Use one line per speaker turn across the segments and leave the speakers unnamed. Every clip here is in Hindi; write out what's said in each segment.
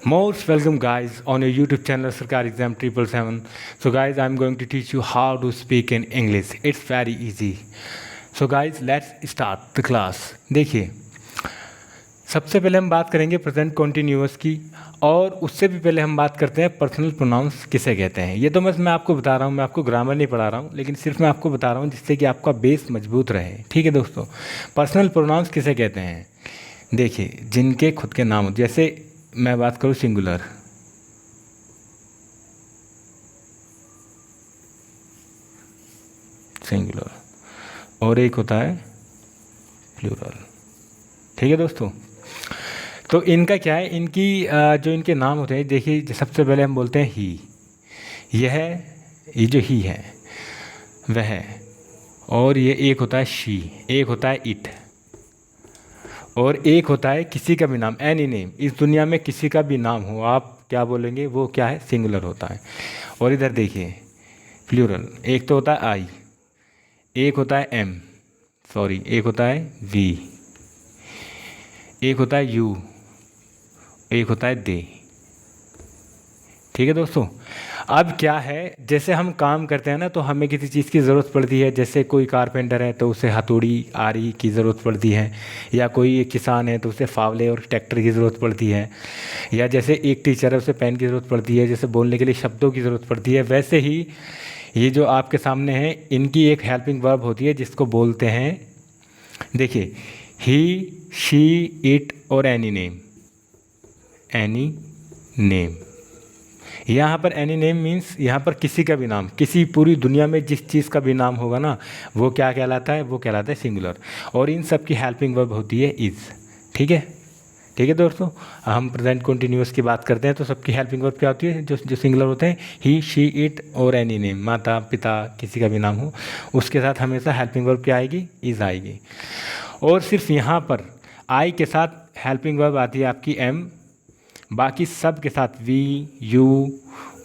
Most welcome guys on your YouTube channel Sarkar Exam 777. So guys, I'm going to teach you how to speak in English. It's very easy. So guys, let's start the class. देखिए, सबसे पहले हम बात करेंगे प्रेजेंट कॉन्टिन्यूअस की, और उससे भी पहले हम बात करते हैं पर्सनल प्रोनाउंस किसे कहते हैं। ये तो बस मैं आपको बता रहा हूँ, मैं आपको ग्रामर नहीं पढ़ा रहा हूँ, लेकिन सिर्फ मैं आपको बता रहा हूँ जिससे कि आपका बेस मजबूत रहे। ठीक है दोस्तों, पर्सनल प्रोनाउंस किसे कहते हैं? देखिए, जिनके खुद के नाम हो, जैसे मैं बात करूँ सिंगुलर, सिंगुलर, और एक होता है प्लूरल। ठीक है दोस्तों, तो इनका क्या है, इनकी जो इनके नाम होते हैं, देखिए सबसे पहले हम बोलते हैं ही। ये जो ही है वह, और ये एक होता है शी, एक होता है इट, और एक होता है किसी का भी नाम, एनी नेम। इस दुनिया में किसी का भी नाम हो, आप क्या बोलेंगे, वो क्या है, सिंगुलर होता है। और इधर देखिए प्लूरल, एक तो होता है आई, एक होता है एम, सॉरी, एक होता है वी, एक होता है यू, एक होता है दे। ठीक है दोस्तों, अब क्या है, जैसे हम काम करते हैं ना, तो हमें किसी चीज़ की ज़रूरत पड़ती है। जैसे कोई कारपेंटर है तो उसे हथौड़ी आरी की ज़रूरत पड़ती है, या कोई एक किसान है तो उसे फावले और ट्रैक्टर की ज़रूरत पड़ती है, या जैसे एक टीचर है उसे पेन की ज़रूरत पड़ती है, जैसे बोलने के लिए शब्दों की ज़रूरत पड़ती है, वैसे ही ये जो आपके सामने है, इनकी एक हेल्पिंग वर्ब होती है जिसको बोलते हैं, देखिए, ही, शी, इट और एनी नेम। एनी नेम, यहाँ पर एनी नेम मीन्स यहाँ पर किसी का भी नाम, किसी पूरी दुनिया में जिस चीज़ का भी नाम होगा ना, वो क्या कहलाता है, वो कहलाता है सिंगुलर। और इन सब की हेल्पिंग वर्ब होती है इज़। ठीक है, ठीक है दोस्तों, हम प्रेजेंट कंटिन्यूअस की बात करते हैं तो सबकी हेल्पिंग वर्ब क्या होती है, जो जो सिंगुलर होते हैं, ही, शी, इट और एनी नेम। माता पिता किसी का भी नाम हो, उसके साथ हमेशा हेल्पिंग वर्ब क्या आएगी, इज़ आएगी। और सिर्फ यहाँ पर आई के साथ हेल्पिंग वर्ब आती है आपकी एम, बाकी सब के साथ वी, यू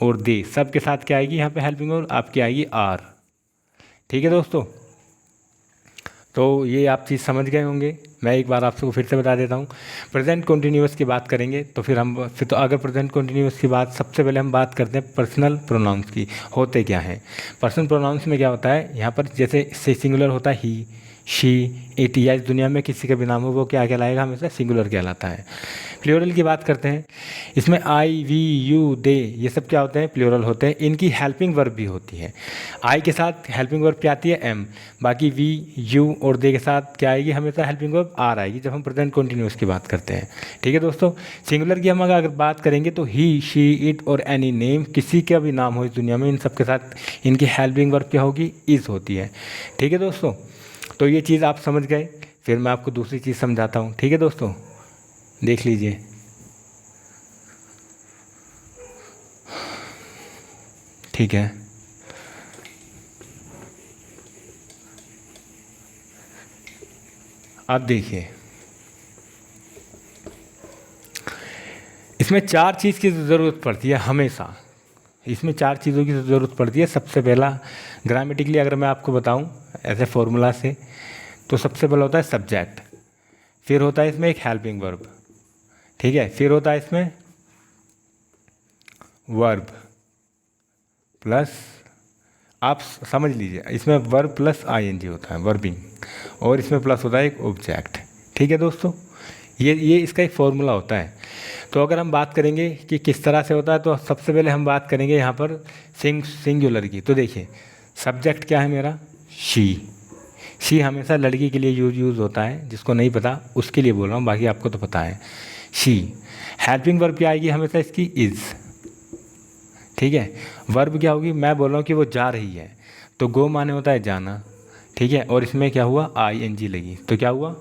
और दे, सब के साथ क्या आएगी यहाँ पे हेल्पिंग वर्ब आपकी आएगी आर। ठीक है दोस्तों, तो ये आप चीज़ समझ गए होंगे। मैं एक बार आपको फिर से बता देता हूँ। प्रेजेंट कंटिन्यूअस की बात करेंगे तो फिर तो अगर प्रेजेंट कंटिन्यूअस की बात, सबसे पहले हम बात करते हैं पर्सनल प्रोनाउंस की, होते क्या हैं। पर्सनल प्रोनाउंस में क्या होता है, यहाँ पर जैसे से सिंगुलर होता है ही, शी, इट, या इस दुनिया में किसी का भी नाम हो, वो क्या कहलाएगा, हमेशा सिंगुलर कहलाता है। प्लूरल की बात करते हैं, इसमें आई, वी, यू, दे, ये सब क्या होते हैं, प्लूरल होते हैं। इनकी हेल्पिंग वर्ब भी होती है। आई के साथ हेल्पिंग वर्ब क्या आती है, एम, बाकी वी, यू और दे के साथ क्या आएगी, हमेशा हेल्पिंग वर्ब आर आएगी जब हम प्रेजेंट कंटिन्यूअस की बात करते हैं। ठीक है दोस्तों, सिंगुलर की हम अगर बात करेंगे तो ही, शी, इट और एनी नेम, किसी का भी नाम हो इस दुनिया में, इन सब के साथ इनकी हेल्पिंग वर्ब क्या होगी, इज़ होती है। ठीक है दोस्तों, तो ये चीज़ आप समझ गए। फिर मैं आपको दूसरी चीज़ समझाता हूँ। ठीक है दोस्तों, देख लीजिए। ठीक है, अब देखिए, इसमें चार चीज़ की ज़रूरत पड़ती है हमेशा। इसमें चार चीज़ों की ज़रूरत पड़ती है। सबसे पहला, ग्रामेटिकली अगर मैं आपको बताऊं ऐसे फॉर्मूला से, तो सबसे पहला होता है सब्जेक्ट, फिर होता है इसमें एक हेल्पिंग वर्ब, ठीक है, फिर होता है इसमें वर्ब प्लस, आप समझ लीजिए, इसमें वर्ब प्लस आईएनजी होता है, वर्बिंग, और इसमें प्लस होता है एक ऑब्जेक्ट। ठीक है दोस्तों, ये इसका एक फॉर्मूला होता है। तो अगर हम बात करेंगे कि किस तरह से होता है, तो सबसे पहले हम बात करेंगे यहाँ पर सिंगुलर की। तो देखिए, सब्जेक्ट क्या है मेरा, शी हमेशा लड़की के लिए यूज़ होता है, जिसको नहीं पता उसके लिए बोल रहा हूँ, बाकी आपको तो पता है। शी, हेल्पिंग वर्ब क्या आएगी हमेशा इसकी, इज़। ठीक है, वर्ब क्या होगी, मैं बोल रहा हूँ कि वो जा रही है, तो गो माने होता है जाना। ठीक है, और इसमें क्या हुआ, आईएनजी लगी, तो क्या हुआ,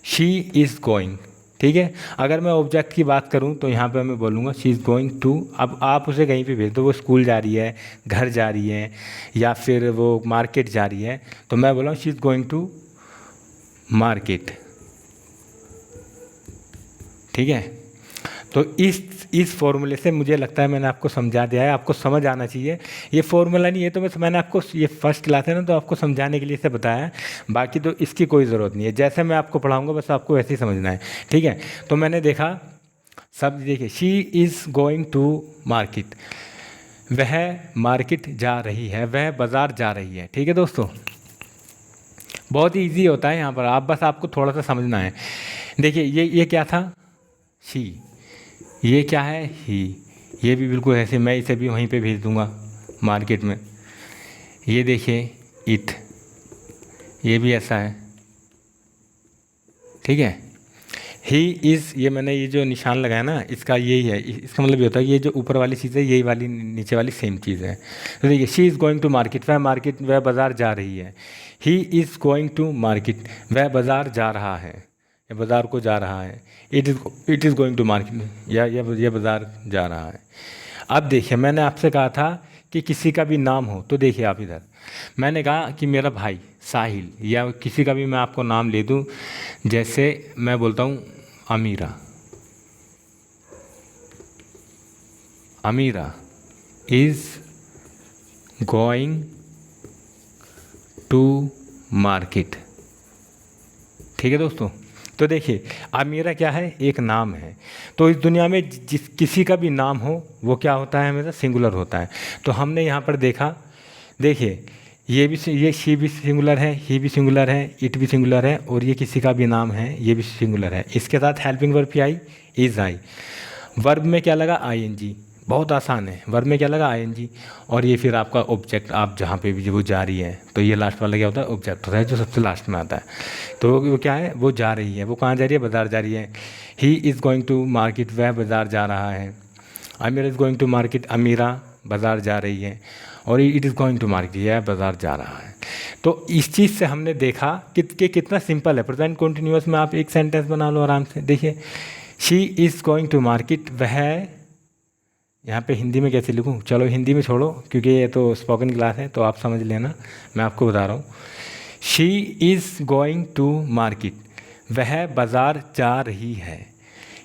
शी इज़ गोइंग। ठीक है, अगर मैं ऑब्जेक्ट की बात करूं तो यहाँ पे मैं बोलूँगा शी इज़ गोइंग टू। अब आप उसे कहीं पे भेज दो, वो स्कूल जा रही है, घर जा रही है, या फिर वो मार्केट जा रही है, तो मैं बोल रहा हूँ she is going to market. ठीक है, तो इस फॉर्मूले से मुझे लगता है मैंने आपको समझा दिया है, आपको समझ आना चाहिए। ये फॉर्मूला नहीं है, तो मैंने आपको ये फर्स्ट क्लास है ना, तो आपको समझाने के लिए इसे बताया है, बाकी तो इसकी कोई ज़रूरत नहीं है। जैसे मैं आपको पढ़ाऊंगा बस आपको वैसे ही समझना है। ठीक है, तो मैंने देखा सब देखिए, she is going to market, वह मार्केट जा रही है, वह बाज़ार जा रही है। ठीक है दोस्तों, बहुत ही ईजी होता है यहाँ पर, आप बस आपको थोड़ा सा समझना है। देखिए ये क्या था, शी, ये क्या है, ही, ये भी बिल्कुल ऐसे, मैं इसे भी वहीं पे भेज दूँगा मार्केट में। ये देखिए इट, ये भी ऐसा है। ठीक है, ही इज़, ये मैंने ये जो निशान लगाया ना, इसका यही है, इसका मतलब ये होता है कि ये जो ऊपर वाली चीज़ है यही वाली नीचे वाली सेम चीज़ है। तो देखिए, she is going to market, वह बाज़ार जा रही है। He is going to market, वह बाज़ार जा रहा है, या बाज़ार को जा रहा है। It is going to market, या ये बाज़ार जा रहा है। अब देखिए, मैंने आपसे कहा था कि किसी का भी नाम हो, तो देखिए आप इधर, मैंने कहा कि मेरा भाई साहिल, या किसी का भी मैं आपको नाम ले दूं, जैसे मैं बोलता हूँ अमीरा, अमीरा इज़ गोइंग टू मार्केट। ठीक है दोस्तों, तो देखिए अमीरा क्या है, एक नाम है। तो इस दुनिया में जिस किसी का भी नाम हो वो क्या होता है, हमेशा सिंगुलर होता है। तो हमने यहाँ पर देखा, देखिए ये शी भी सिंगुलर है, ही भी सिंगुलर है, इट भी सिंगुलर है, और ये किसी का भी नाम है, ये भी सिंगुलर है। इसके साथ हेल्पिंग वर्ब की आई, इज़ आई। वर्ब में क्या लगा, आईएनजी, बहुत आसान है। वर्ब में क्या लगा, आईएनजी, और ये फिर आपका ऑब्जेक्ट, आप जहाँ पे भी वो जा रही है, तो ये लास्ट वाला क्या होता है, ऑब्जेक्ट होता है, जो सबसे लास्ट में आता है। तो वो क्या है, वो जा रही है, वो कहाँ जा रही है, बाज़ार जा रही है। He is going to market, वह बाज़ार जा रहा है। Amira is going to market, अमीरा बाज़ार जा रही है। और it is going to market, यह बाज़ार जा रहा है। तो इस चीज़ से हमने देखा कि कितना सिंपल है। प्रेजेंट कंटिन्यूअस में आप एक सेंटेंस बना लो आराम से। देखिए, she is going to market, वह, यहाँ पे हिंदी में कैसे लिखूँ, चलो हिंदी में छोड़ो क्योंकि ये तो स्पोकन क्लास है, तो आप समझ लेना, मैं आपको बता रहा हूँ। She is going to market, वह बाज़ार जा रही है।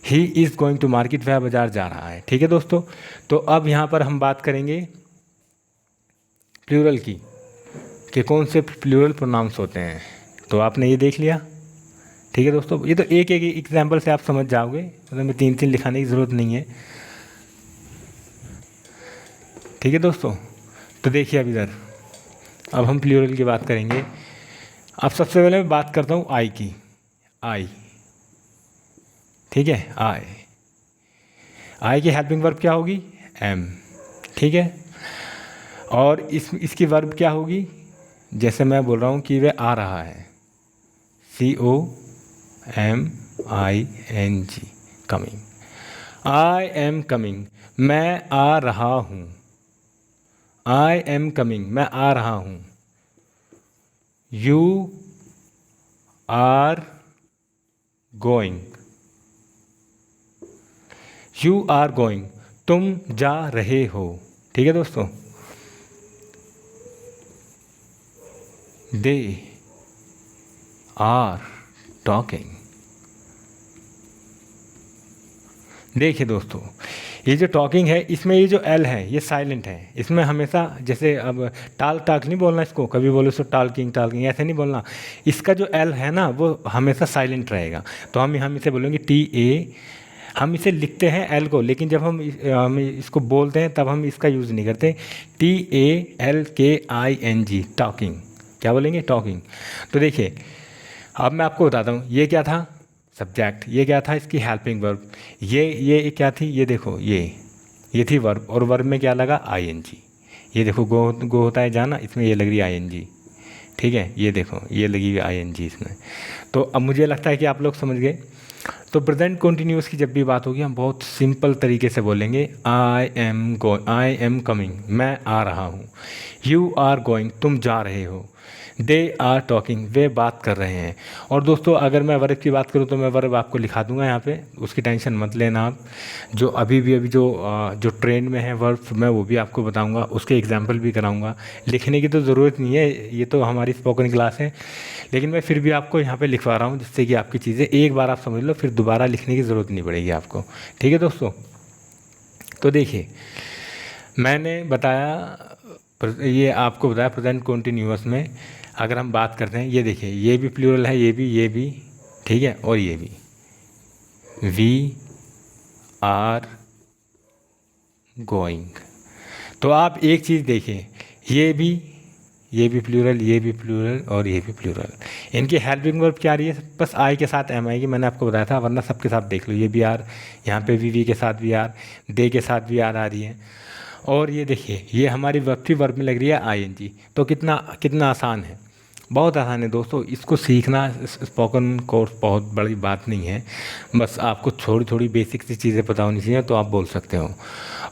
He is going to market, वह बाज़ार जा रहा है। ठीक है दोस्तों, तो अब यहाँ पर हम बात करेंगे प्लूरल की, कि कौन से प्लूरल प्रोनाउंस होते हैं। तो आपने ये देख लिया। ठीक है दोस्तों, ये तो एक एक एग्जाम्पल से आप समझ जाओगे, मतलब मैं तीन तीन लिखाने की ज़रूरत नहीं है। ठीक है दोस्तों, तो देखिए अब इधर, अब हम प्लूरल की बात करेंगे। अब सबसे पहले मैं बात करता हूँ आई की, आई। ठीक है, आई की हेल्पिंग वर्ब क्या होगी, एम। ठीक है, और इसकी वर्ब क्या होगी, जैसे मैं बोल रहा हूँ कि वह आ रहा है, COMING, coming. I am coming, मैं आ रहा हूँ। आई एम कमिंग, मैं आ रहा हूँ। You are going, you are going, तुम जा रहे हो। ठीक है दोस्तों, दे आर टॉकिंग। देखिए दोस्तों, ये जो टॉकिंग है, इसमें ये जो एल है ये साइलेंट है। इसमें हमेशा, जैसे अब टाक नहीं बोलना इसको, कभी बोलो सो टाकिंग ऐसे नहीं बोलना। इसका जो एल है ना, वो हमेशा साइलेंट रहेगा। तो हम इसे बोलेंगे TA। हम इसे लिखते हैं एल को, लेकिन जब हम इसको बोलते हैं तब हम इसका यूज़ नहीं करते। TALKING, talking. क्या बोलेंगे, टॉकिंग। तो देखिए अब मैं आपको बताता हूँ, ये क्या था, सब्जेक्ट। ये क्या था, इसकी हेल्पिंग वर्ब। ये क्या थी, ये देखो, ये थी वर्ब, और वर्ब में क्या लगा, ING। ये देखो गो होता है जाना, इसमें ये लग रही है ING। ठीक है, ये देखो ये लगी हुई ING इसमें। तो अब मुझे लगता है कि आप लोग समझ गए। तो प्रेजेंट कंटिन्यूअस की जब भी बात होगी, हम बहुत सिंपल तरीके से बोलेंगे, आई एम कमिंग, मैं आ रहा हूँ। यू आर गोइंग, तुम जा रहे हो। दे आर टॉकिंग, वे बात कर रहे हैं। और दोस्तों अगर मैं वर्ब की बात करूँ तो मैं वर्ब आपको लिखा दूंगा यहाँ पे, उसकी टेंशन मत लेना आप। जो अभी जो ट्रेंड में है वर्ब, मैं वो भी आपको बताऊंगा, उसके एग्जांपल भी कराऊंगा। लिखने की तो ज़रूरत नहीं है, ये तो हमारी स्पोकन क्लास है, लेकिन मैं फिर भी आपको यहाँ पर लिखवा रहा हूँ, जिससे कि आपकी चीज़ें एक बार आप समझ लो, फिर दोबारा लिखने की ज़रूरत नहीं पड़ेगी आपको। ठीक है दोस्तों, तो देखिए मैंने बताया, ये आपको बताया प्रेजेंट कंटिन्यूअस में अगर हम बात करते हैं, ये देखिए ये भी प्लूरल है, ये भी, ठीक है, और ये भी, वी आर गोइंग। तो आप एक चीज़ देखें, ये भी प्लूरल, ये भी प्लूरल और ये भी प्लूरल। इनकी हेल्पिंग वर्ब क्या आ रही है? बस आई के साथ एम आएगी, मैंने आपको बताया था, वरना सबके साथ देख लो, ये भी आर, यहाँ पे वी के साथ भी आर, दे के साथ भी आर आ रही है। और ये देखिए, ये हमारी वर्ब वर्ब में लग रही है आईएनजी। तो कितना कितना आसान है, बहुत आसान है दोस्तों। इसको सीखना स्पोकन कोर्स बहुत बड़ी बात नहीं है, बस आपको थोड़ी थोड़ी बेसिक सी चीज़ें पता होनी चाहिए तो आप बोल सकते हो।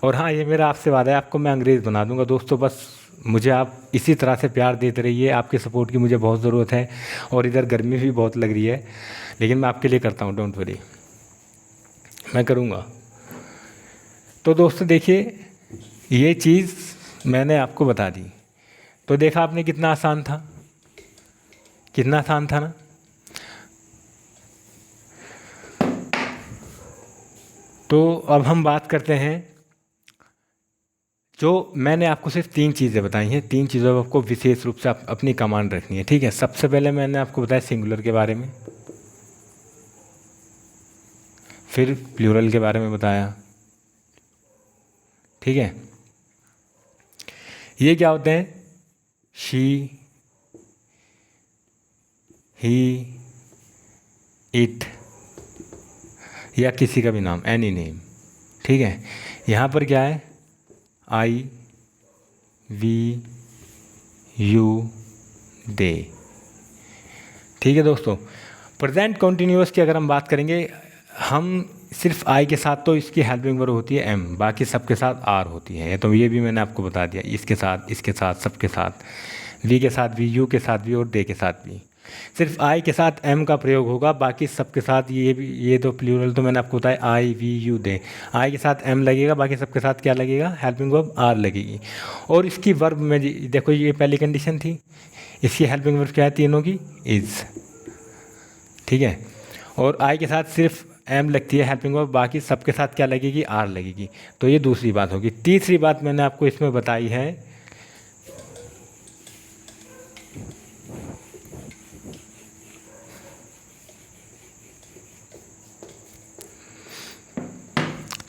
और हाँ, ये मेरा आपसे वादा है, आपको मैं अंग्रेज़ बना दूंगा दोस्तों। बस मुझे आप इसी तरह से प्यार देते रहिए, आपके सपोर्ट की मुझे बहुत ज़रूरत है। और इधर गर्मी भी बहुत लग रही है, लेकिन मैं आपके लिए करता हूँ, डोंट वरी, मैं करूँगा। तो दोस्तों देखिए, ये चीज़ मैंने आपको बता दी, तो देखा आपने कितना आसान था, कितना आसान था ना। तो अब हम बात करते हैं, जो मैंने आपको सिर्फ 3 चीज़ें बताई हैं, 3 चीज़ों पर आपको विशेष रूप से अपनी कमांड रखनी है, ठीक है। सबसे पहले मैंने आपको बताया सिंगुलर के बारे में, फिर प्लूरल के बारे में बताया, ठीक है। ये क्या होते हैं? शी, ही, इट, या किसी का भी नाम, एनी नेम, ठीक है। यहाँ पर क्या है? आई, वी, यू, दे, ठीक है दोस्तों। प्रेजेंट कॉन्टिन्यूअस की अगर हम बात करेंगे, हम सिर्फ आई के साथ तो इसकी हेल्पिंग वर्ब होती है एम, बाकी सबके साथ आर होती है। तो ये भी मैंने आपको बता दिया, इसके साथ, सबके साथ, वी के साथ भी, यू के साथ भी और दे के साथ भी। सिर्फ आई के साथ एम का प्रयोग होगा, बाकी सबके साथ ये भी, ये तो प्लूरल तो मैंने आपको बताया, आई, वी, यू, दे। आई के साथ एम लगेगा, बाकी सबके साथ क्या लगेगा? हेल्पिंग वर्ब आर लगेगी। और इसकी वर्ब में देखो, ये पहली कंडीशन थी, इसकी हेल्पिंग वर्ब क्या है तीनों की? इज़, ठीक है। और आई के साथ सिर्फ एम लगती है हेल्पिंग वर्ब, बाकी सबके साथ क्या लगेगी? आर लगेगी। तो ये दूसरी बात होगी। तीसरी बात मैंने आपको इसमें बताई है,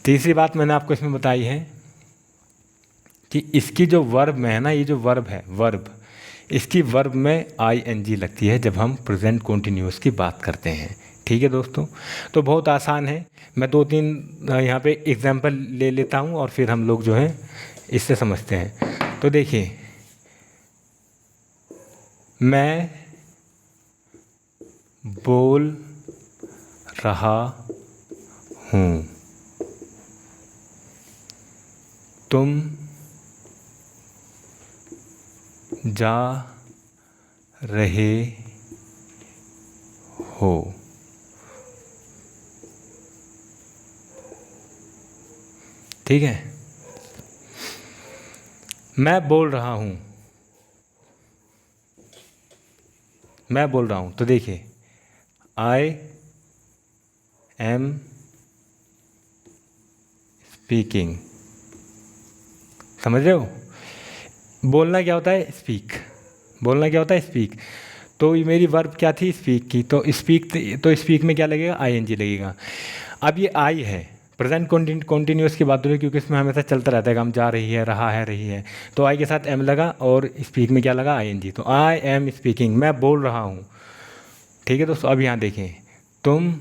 तीसरी बात मैंने आपको इसमें बताई है कि इसकी जो वर्ब में है ना, ये जो वर्ब है, वर्ब, इसकी वर्ब में आई एन जी लगती है जब हम प्रेजेंट कॉन्टिन्यूअस की बात करते हैं, ठीक है दोस्तों। तो बहुत आसान है, मैं 2-3 यहाँ पे एग्जांपल ले लेता हूँ और फिर हम लोग जो है इससे समझते हैं। तो देखिए, मैं बोल रहा हूँ, तुम जा रहे हो, ठीक है। मैं बोल रहा हूँ, मैं बोल रहा हूँ, तो देखिए, आई एम स्पीकिंग, समझ रहे हो? बोलना क्या होता है? स्पीक, बोलना क्या होता है? स्पीक। तो ये मेरी वर्ब क्या थी? स्पीक की। तो स्पीक में क्या लगेगा? आई एन जी लगेगा। अब ये आई है, प्रेजेंट कॉन्टिन्यूअस की बात हो रही है, क्योंकि इसमें हमेशा चलता रहता है, काम जा रही है, रहा है, रही है। तो आई के साथ एम लगा और स्पीक में क्या लगा? I N G. तो आई एम स्पीकिंग, मैं बोल रहा हूँ, ठीक है दोस्तों। अब यहाँ देखें, तुम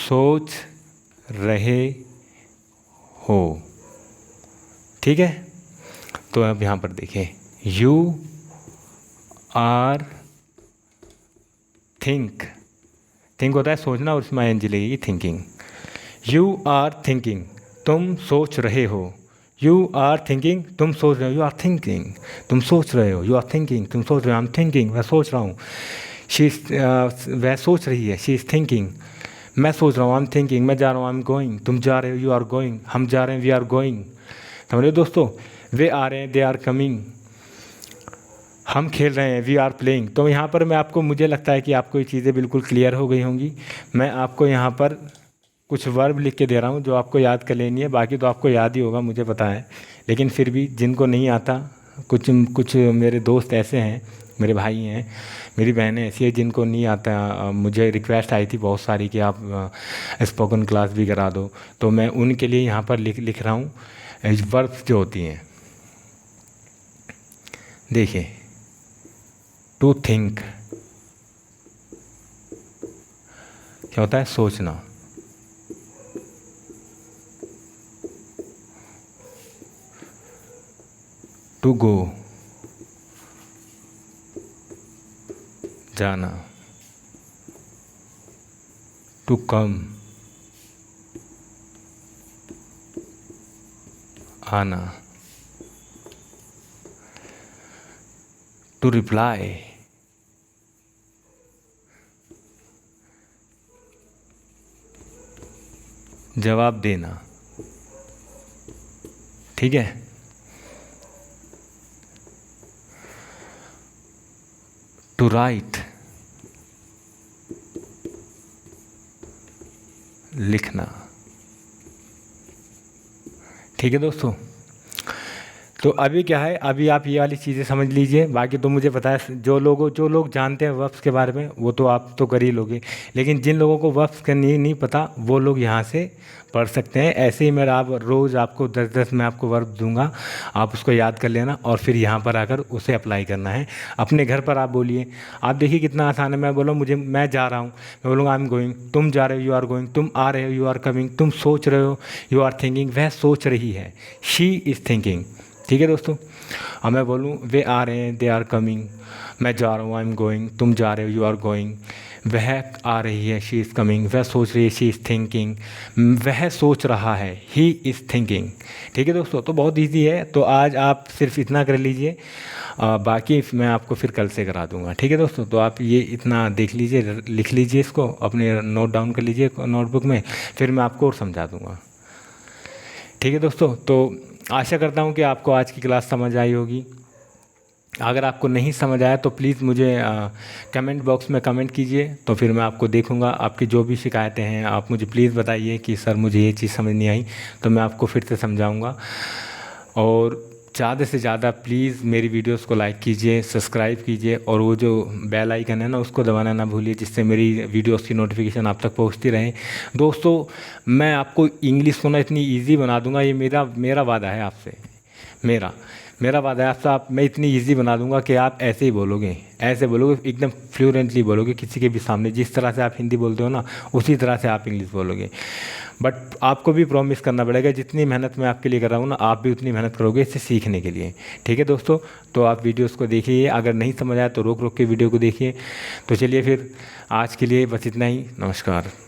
सोच रहे हो, ठीक है। तो अब यहाँ पर देखें, यू आर थिंक, थिंक होता है सोचना, और उसमें आई एन जी लगेगी, थिंकिंग। यू आर थिंकिंग, तुम सोच रहे हो। यू आर थिंकिंग, तुम सोच रहे हो। यू आर थिंकिंग, तुम सोच रहे हो। यू आर थिंकिंग, तुम सोच रहे हो। आई एम थिंकिंग, मैं सोच रहा हूँ। शी, वह सोच रही है, शी इज़ थिंकिंग। मैं सोच रहा हूँ, आई एम थिंकिंग। मैं जा रहा हूँ, आई एम गोइंग। तुम जा रहे हो, यू आर गोइंग। हम जा रहे हैं, वी आर गोइंग। समझ रहे हो दोस्तों? वे आ रहे हैं, दे आर कमिंग। हम खेल रहे हैं, वी आर प्लेइंग। तो यहाँ पर मैं आपको, मुझे लगता है कि आपको ये चीज़ें बिल्कुल क्लियर हो गई होंगी। मैं आपको यहाँ पर कुछ वर्ब लिख के दे रहा हूँ जो आपको याद कर लेनी है, बाकी तो आपको याद ही होगा, मुझे पता है। लेकिन फिर भी जिनको नहीं आता, कुछ कुछ मेरे दोस्त ऐसे हैं मेरे भाई हैं, मेरी बहनें ऐसी है जिनको नहीं आता। मुझे रिक्वेस्ट आई थी बहुत सारी कि आप स्पोकन क्लास भी करा दो, तो मैं उनके लिए यहाँ पर लिख रहा हूँ वर्ब्स जो होती हैं। देखिए, टू थिंक क्या होता है? सोचना। टू गो जाना। टू कम आना। टू रिप्लाई जवाब देना। ठीक है। टू राइट लिखना। ठीक है दोस्तों, तो अभी क्या है, अभी आप ये वाली चीज़ें समझ लीजिए। बाकी तो मुझे पता है जो लोग जानते हैं वर्ब्स के बारे में वो तो आप तो कर ही लोगे, लेकिन जिन लोगों को वर्ब्स का नहीं पता वो लोग यहाँ से पढ़ सकते हैं। ऐसे ही मेरा आप रोज़ आपको 10-10 मैं आपको वर्ब दूंगा, आप उसको याद कर लेना और फिर यहाँ पर आकर उसे अप्लाई करना है। अपने घर पर आप बोलिए। आप देखिए कितना आसान है। मैं बोलूँ मैं जा रहा हूँ, मैं बोलूँगा आई एम गोइंग। तुम जा रहे हो, यू आर गोइंग। तुम आ रहे हो, यू आर कमिंग। तुम सोच रहे हो, यू आर थिंकिंग। वह सोच रही है, शी इज़ थिंकिंग। ठीक है दोस्तों। अब मैं बोलूँ वे आ रहे हैं, दे आर कमिंग। मैं जा रहा हूँ, आई एम गोइंग। तुम जा रहे हो, यू आर गोइंग। वह आ रही है, शी इज़ कमिंग। वह सोच रही है, शी इज़ थिंकिंग। वह सोच रहा है, ही इज़ थिंकिंग। ठीक है दोस्तों, तो बहुत इजी है। तो आज आप सिर्फ इतना कर लीजिए, बाकी मैं आपको फिर कल से करा दूंगा। ठीक है दोस्तों, तो आप ये इतना देख लीजिए, लिख लीजिए, इसको अपने नोट डाउन कर लीजिए नोटबुक में, फिर मैं आपको और समझा दूंगा। ठीक है दोस्तों, तो आशा करता हूँ कि आपको आज की क्लास समझ आई होगी। अगर आपको नहीं समझ आया तो प्लीज़ मुझे कमेंट बॉक्स में कमेंट कीजिए, तो फिर मैं आपको देखूंगा। आपकी जो भी शिकायतें हैं आप मुझे प्लीज़ बताइए कि सर मुझे ये चीज़ समझ नहीं आई, तो मैं आपको फिर से समझाऊंगा। और ज़्यादा से ज़्यादा प्लीज़ मेरी वीडियोस को लाइक कीजिए, सब्सक्राइब कीजिए और वो जो बेल आइकन है ना उसको दबाना ना भूलिए, जिससे मेरी वीडियोस की नोटिफिकेशन आप तक पहुंचती रहे। दोस्तों, मैं आपको इंग्लिश को ना इतनी इजी बना दूंगा, ये मेरा वादा है आपसे। मेरा वादा है आपसे। मैं इतनी इजी बना दूंगा कि आप ऐसे ही बोलोगे, ऐसे बोलोगे, एकदम फ्लुएंटली बोलोगे किसी के भी सामने। जिस तरह से आप हिंदी बोलते हो ना उसी तरह से आप इंग्लिश बोलोगे। बट आपको भी प्रॉमिस करना पड़ेगा, जितनी मेहनत मैं आपके लिए कर रहा हूँ ना आप भी उतनी मेहनत करोगे इसे सीखने के लिए। ठीक है दोस्तों, तो आप वीडियोस को देखिए। अगर नहीं समझ आया तो रोक के वीडियो को देखिए। तो चलिए फिर आज के लिए बस इतना ही। नमस्कार।